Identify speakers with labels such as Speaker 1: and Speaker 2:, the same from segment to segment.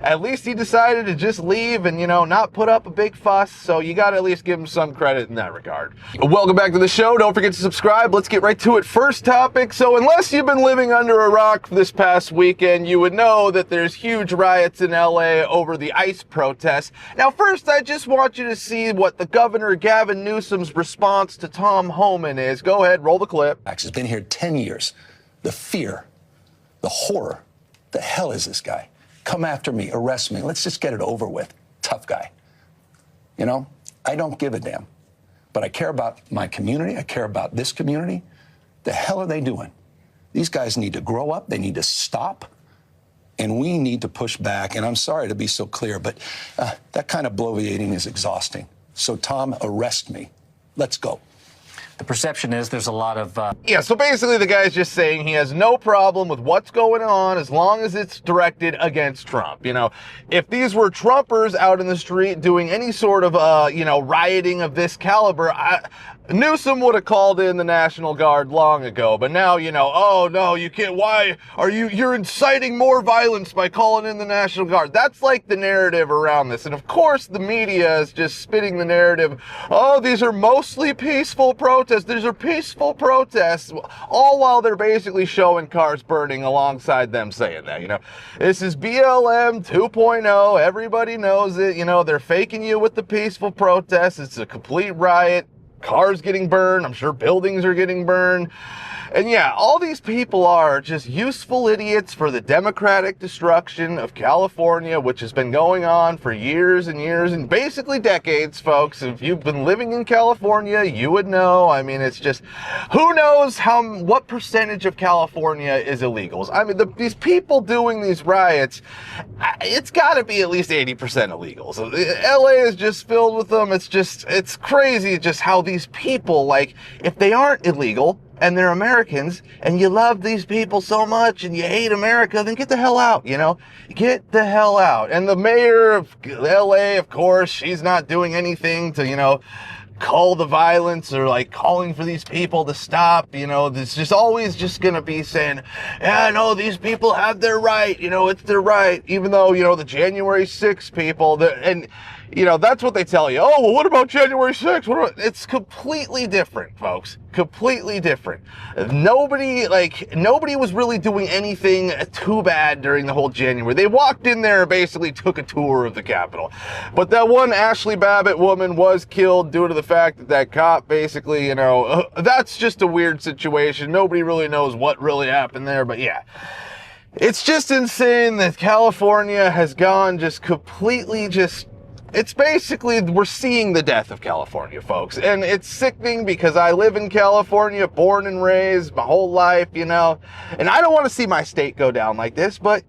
Speaker 1: at least he decided to just leave and, not put up a big fuss. So you got to at least give him some credit in that regard. Welcome back to the show. Don't forget to subscribe. Let's get right to it. First topic. So unless you've been living under a rock this past weekend, you would know that there's huge riots in LA over the ICE protests. Now, first, I just want you to see what the Governor Gavin Newsom's response to Tom Homan is. Go ahead, roll the clip.
Speaker 2: Has been here 10 years. The fear, the horror. The hell is this guy? Come after me, arrest me. Let's just get it over with. Tough guy. I don't give a damn. But I care about my community. I care about this community. The hell are they doing? These guys need to grow up. They need to stop. And we need to push back. And I'm sorry to be so clear, but that kind of bloviating is exhausting. So, Tom, arrest me. Let's go.
Speaker 3: The perception is there's a lot of...
Speaker 1: Yeah, so basically the guy's just saying he has no problem with what's going on as long as it's directed against Trump. If these were Trumpers out in the street doing any sort of, rioting of this caliber, Newsom would have called in the National Guard long ago. But now, oh, no, you can't. Why are you're inciting more violence by calling in the National Guard? That's like the narrative around this. And of course, the media is just spitting the narrative. Oh, these are mostly peaceful protests. These are peaceful protests, all while they're basically showing cars burning alongside them saying that, This is BLM 2.0. Everybody knows it. They're faking you with the peaceful protests. It's a complete riot. Cars getting burned. I'm sure buildings are getting burned. And yeah, all these people are just useful idiots for the democratic destruction of California, which has been going on for years and years and basically decades, folks. If you've been living in California, you would know. I mean, it's just, who knows what percentage of California is illegals? I mean, these people doing these riots, it's got to be at least 80% illegals. LA is just filled with them. It's crazy just how these people, if they aren't illegal, and they're Americans, and you love these people so much, and you hate America, then get the hell out, Get the hell out. And the mayor of LA, of course, she's not doing anything to, call the violence or calling for these people to stop. This just always just gonna be saying, yeah, no, these people have their right, it's their right, even though, the January 6th people, and that's what they tell you. Oh, well, what about January 6th? It's completely different, folks. Completely different. Nobody was really doing anything too bad during the whole January. They walked in there and basically took a tour of the Capitol. But that one Ashley Babbitt woman was killed due to the fact that cop basically, that's just a weird situation. Nobody really knows what really happened there, but yeah. It's just insane that California has gone just completely it's basically, we're seeing the death of California, folks. And it's sickening because I live in California, born and raised my whole life, and I don't want to see my state go down like this, but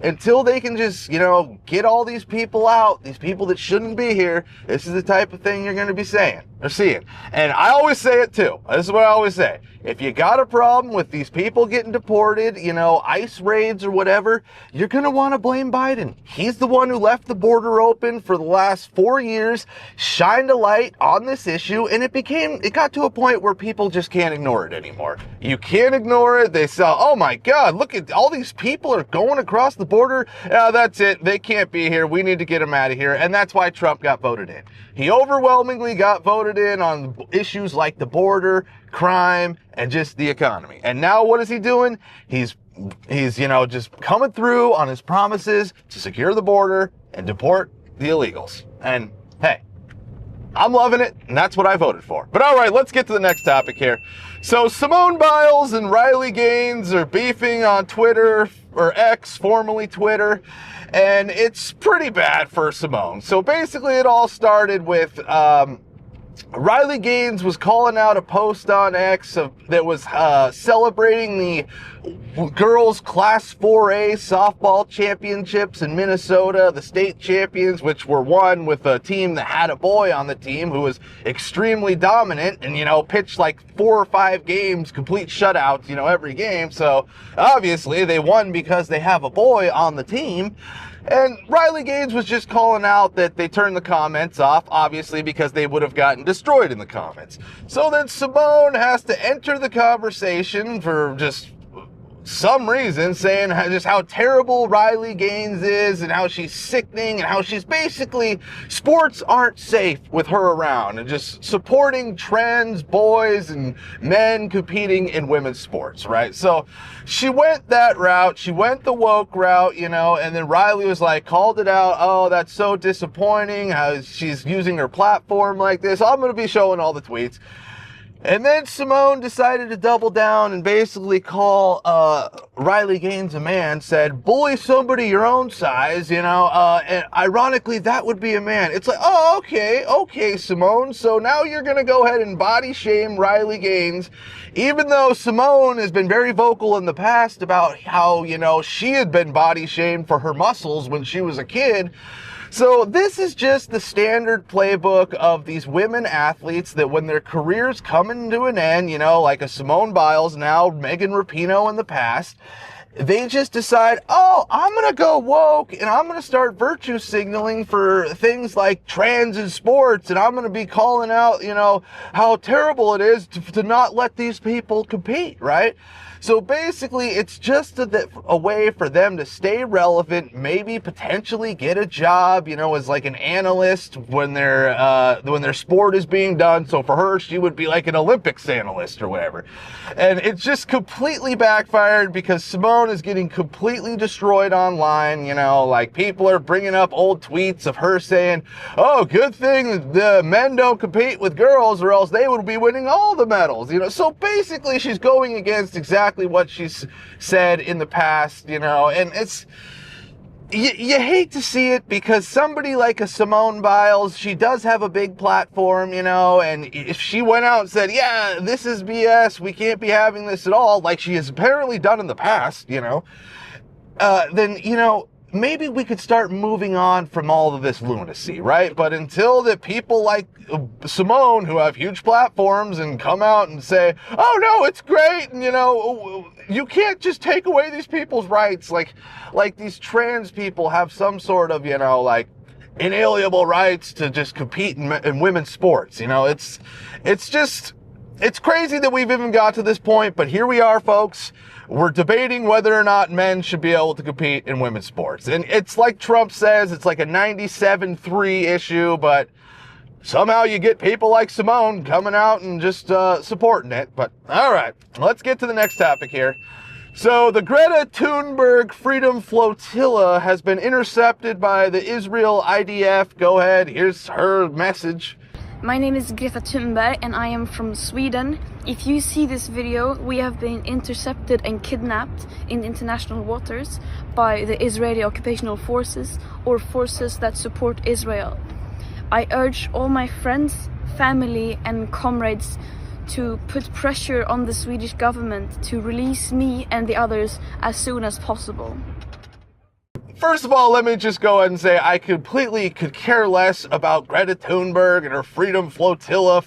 Speaker 1: until they can just, get all these people out, these people that shouldn't be here, this is the type of thing you're going to be saying or seeing. And I always say it too. This is what I always say. If you got a problem with these people getting deported, ICE raids or whatever, you're going to want to blame Biden. He's the one who left the border open for the last 4 years, shined a light on this issue, and it got to a point where people just can't ignore it anymore. You can't ignore it. They say, oh my God, look at all these people are going across the border. That's it. They can't be here. We need to get them out of here. And that's why Trump got voted in. He overwhelmingly got voted in on issues like the border, crime, and just the economy. And now what is he doing? He's just coming through on his promises to secure the border and deport the illegals. And hey, I'm loving it, and that's what I voted for. But all right, let's get to the next topic here. So Simone Biles and Riley Gaines are beefing on Twitter, or X, formerly Twitter, and it's pretty bad for Simone. So basically it all started with Riley Gaines was calling out a post on X that was celebrating the girls Class 4A softball championships in Minnesota, the state champions, which were won with a team that had a boy on the team who was extremely dominant and, pitched like 4 or 5 games, complete shutouts, every game. So obviously they won because they have a boy on the team. And Riley Gaines was just calling out that they turned the comments off, obviously, because they would have gotten destroyed in the comments. So then Simone has to enter the conversation for just some reason, saying just how terrible Riley Gaines is and how she's sickening and how she's basically, sports aren't safe with her around, and just supporting trans boys and men competing in women's sports, right? So she went that route. She went the woke route, you know, and then Riley was like, called it out. Oh, that's so disappointing how she's using her platform like this. I'm going to be showing all the tweets. And then Simone decided to double down and basically call Riley Gaines a man, said, bully somebody your own size, you know, and ironically, that would be a man. It's like, oh, okay, Simone, so now you're going to go ahead and body shame Riley Gaines, even though Simone has been very vocal in the past about how, you know, she had been body shamed for her muscles when she was a kid. So this is just the standard playbook of these women athletes that when their careers come to an end, you know, like a Simone Biles, now Megan Rapinoe in the past, they just decide, oh, I'm going to go woke and I'm going to start virtue signaling for things like trans in sports, and I'm going to be calling out, you know, how terrible it is to not let these people compete, right? So basically, it's just a way for them to stay relevant, maybe potentially get a job, you know, as like an analyst when their sport is being done. So for her, she would be like an Olympics analyst or whatever. And it's just completely backfired because Simone is getting completely destroyed online. You know, like people are bringing up old tweets of her saying, oh, good thing the men don't compete with girls or else they would be winning all the medals. You know, so basically she's going against exactly what she's said in the past, you know, and it's, you hate to see it because somebody like a Simone Biles, she does have a big platform, you know, and if she went out and said, yeah, this is BS, we can't be having this at all, like she has apparently done in the past, you know, then, you know, maybe we could start moving on from all of this lunacy, right? But until that people like Simone, who have huge platforms and come out and say, oh no, it's great, and you know, you can't just take away these people's rights, like these trans people have some sort of, you know, like inalienable rights to just compete in women's sports, you know, it's crazy that we've even got to this point, but here we are, folks. We're debating whether or not men should be able to compete in women's sports. And it's like Trump says, it's like a 97-3 issue, but somehow you get people like Simone coming out and just supporting it. But all right, let's get to the next topic here. So the Greta Thunberg Freedom Flotilla has been intercepted by the Israel IDF. Go ahead, here's her message.
Speaker 4: My name is Greta Thunberg and I am from Sweden. If you see this video, we have been intercepted and kidnapped in international waters by the Israeli occupational forces or forces that support Israel. I urge all my friends, family and comrades to put pressure on the Swedish government to release me and the others as soon as possible.
Speaker 1: First of all, let me just go ahead and say I completely could care less about Greta Thunberg and her Freedom Flotilla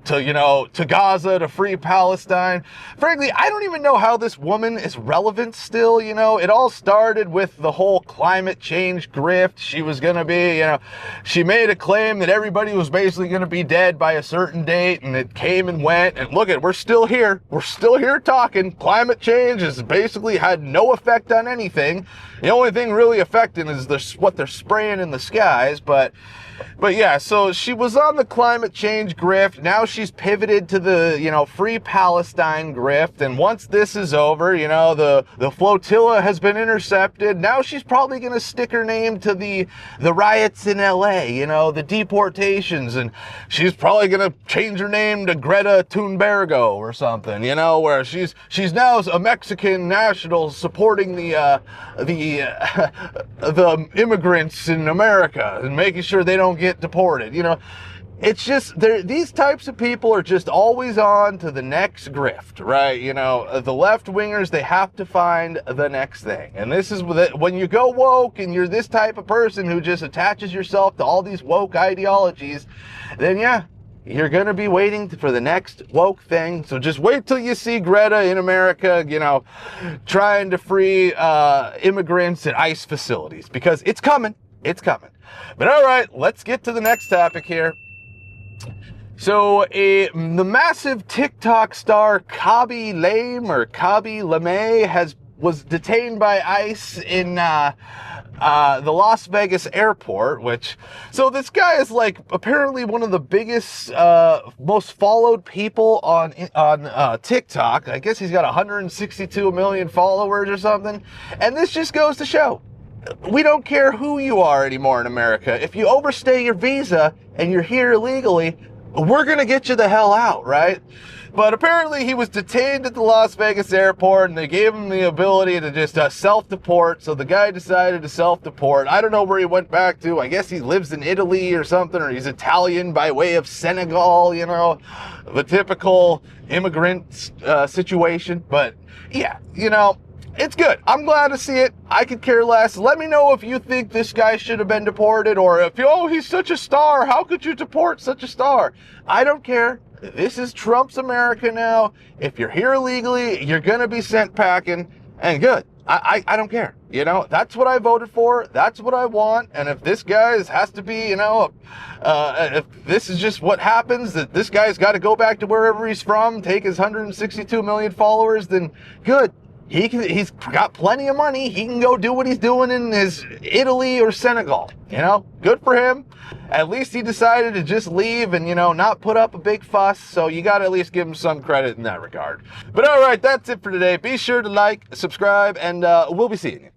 Speaker 1: to Gaza, to free Palestine. Frankly, I don't even know how this woman is relevant still, you know. It all started with the whole climate change grift. She was going to be, you know, she made a claim that everybody was basically going to be dead by a certain date, and it came and went, and look at, we're still here. We're still here talking. Climate change has basically had no effect on anything. The only thing really affecting is what they're spraying in the skies, but yeah, so she was on the climate change grift. Now she's pivoted to the, you know, free Palestine grift. And once this is over, you know, the flotilla has been intercepted. Now she's probably going to stick her name to the riots in LA, you know, the deportations. And she's probably going to change her name to Greta Thunbergo or something, you know, where she's now a Mexican national supporting the immigrants in America and making sure they don't get deported. You know, it's just these types of people are just always on to the next grift, right? You know, the left wingers, they have to find the next thing. And this is when you go woke and you're this type of person who just attaches yourself to all these woke ideologies, then yeah, you're going to be waiting for the next woke thing. So just wait till you see Greta in America, you know, trying to free immigrants at ICE facilities, because it's coming. It's coming. But all right, let's get to the next topic here. So the massive TikTok star Khaby Lame has was detained by ICE in the Las Vegas airport, so this guy is like apparently one of the biggest, most followed people on TikTok. I guess he's got 162 million followers or something. And this just goes to show, we don't care who you are anymore in America. If you overstay your visa and you're here illegally, we're going to get you the hell out, right? But apparently he was detained at the Las Vegas airport, and they gave him the ability to just self-deport. So the guy decided to self-deport. I don't know where he went back to. I guess he lives in Italy or something, or he's Italian by way of Senegal, you know, the typical immigrant situation. But yeah, you know, it's good. I'm glad to see it. I could care less. Let me know if you think this guy should have been deported, or if, oh, he's such a star. How could you deport such a star? I don't care. This is Trump's America now. If you're here illegally, you're going to be sent packing, and good. I don't care. You know, that's what I voted for. That's what I want. And if this guy has to be, you know, if this is just what happens, that this guy's got to go back to wherever he's from, take his 162 million followers, then good. He's got plenty of money. He can go do what he's doing in his Italy or Senegal. You know, good for him. At least he decided to just leave and, you know, not put up a big fuss. So you got to at least give him some credit in that regard. But all right, that's it for today. Be sure to like, subscribe, and we'll be seeing you.